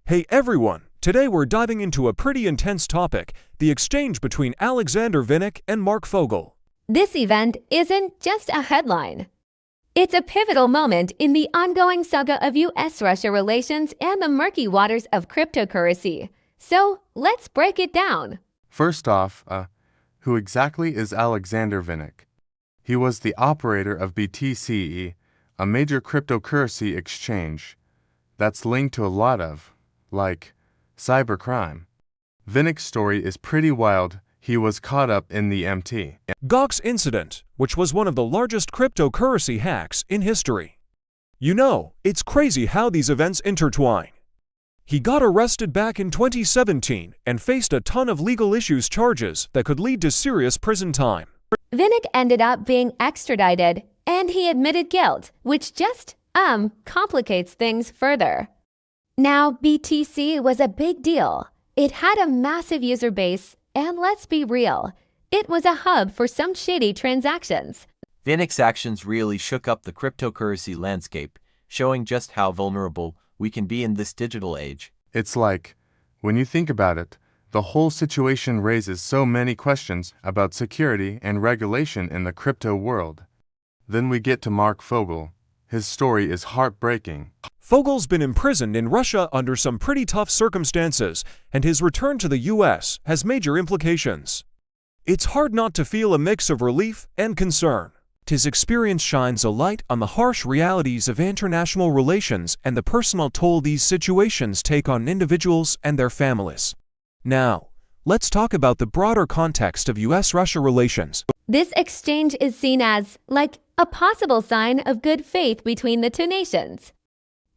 Hey everyone, today we're diving into a pretty intense topic, the exchange between Alexander Vinnik and Marc Fogel. This event isn't just a headline. It's a pivotal moment in the ongoing saga of US-Russia relations and the murky waters of cryptocurrency. So, let's break it down. First off, who exactly is Alexander Vinnik? He was the operator of BTC-e, a major cryptocurrency exchange that's linked to a lot of, like, cybercrime. Vinnik's story is pretty wild. He was caught up in the Mt. Gox incident, which was one of the largest cryptocurrency hacks in history. You know, it's crazy how these events intertwine. He got arrested back in 2017 and faced a ton of legal issues charges that could lead to serious prison time. Vinnik ended up being extradited, and he admitted guilt, which just, complicates things further. Now, BTC was a big deal. It had a massive user base, and let's be real, it was a hub for some shady transactions. Vinnik's actions really shook up the cryptocurrency landscape, showing just how vulnerable we can be in this digital age. It's like, when you think about it, the whole situation raises so many questions about security and regulation in the crypto world. Then we get to Marc Fogel. His story is heartbreaking. Fogel's been imprisoned in Russia under some pretty tough circumstances, and his return to the US has major implications. It's hard not to feel a mix of relief and concern. His experience shines a light on the harsh realities of international relations and the personal toll these situations take on individuals and their families. Now, let's talk about the broader context of US-Russia relations. This exchange is seen as, like, a possible sign of good faith between the two nations.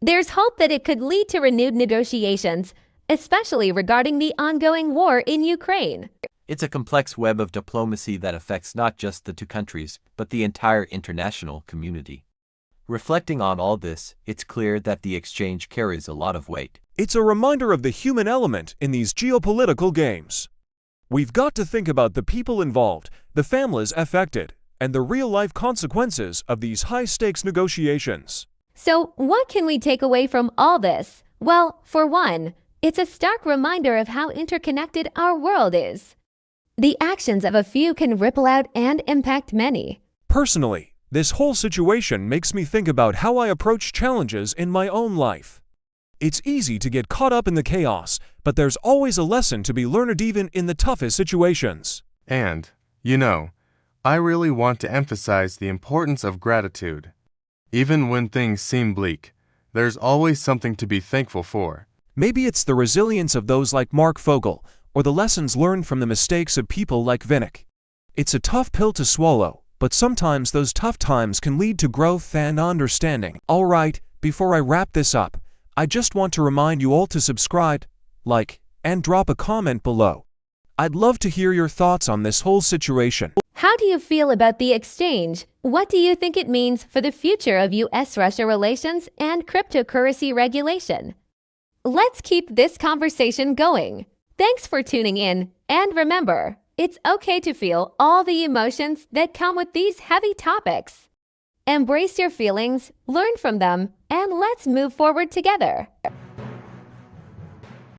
There's hope that it could lead to renewed negotiations, especially regarding the ongoing war in Ukraine. It's a complex web of diplomacy that affects not just the two countries, but the entire international community. Reflecting on all this, it's clear that the exchange carries a lot of weight. It's a reminder of the human element in these geopolitical games. We've got to think about the people involved, the families affected, and the real-life consequences of these high-stakes negotiations. So, what can we take away from all this? Well, for one, it's a stark reminder of how interconnected our world is. The actions of a few can ripple out and impact many. Personally, this whole situation makes me think about how I approach challenges in my own life. It's easy to get caught up in the chaos, but there's always a lesson to be learned even in the toughest situations. And, I really want to emphasize the importance of gratitude. Even when things seem bleak, there's always something to be thankful for. Maybe it's the resilience of those like Marc Fogel, or the lessons learned from the mistakes of people like Vinnik. It's a tough pill to swallow, but sometimes those tough times can lead to growth and understanding. Alright, before I wrap this up, I just want to remind you all to subscribe, like, and drop a comment below. I'd love to hear your thoughts on this whole situation. How do you feel about the exchange? What do you think it means for the future of US-Russia relations and cryptocurrency regulation? Let's keep this conversation going. Thanks for tuning in, and remember, it's okay to feel all the emotions that come with these heavy topics. Embrace your feelings, learn from them, and let's move forward together.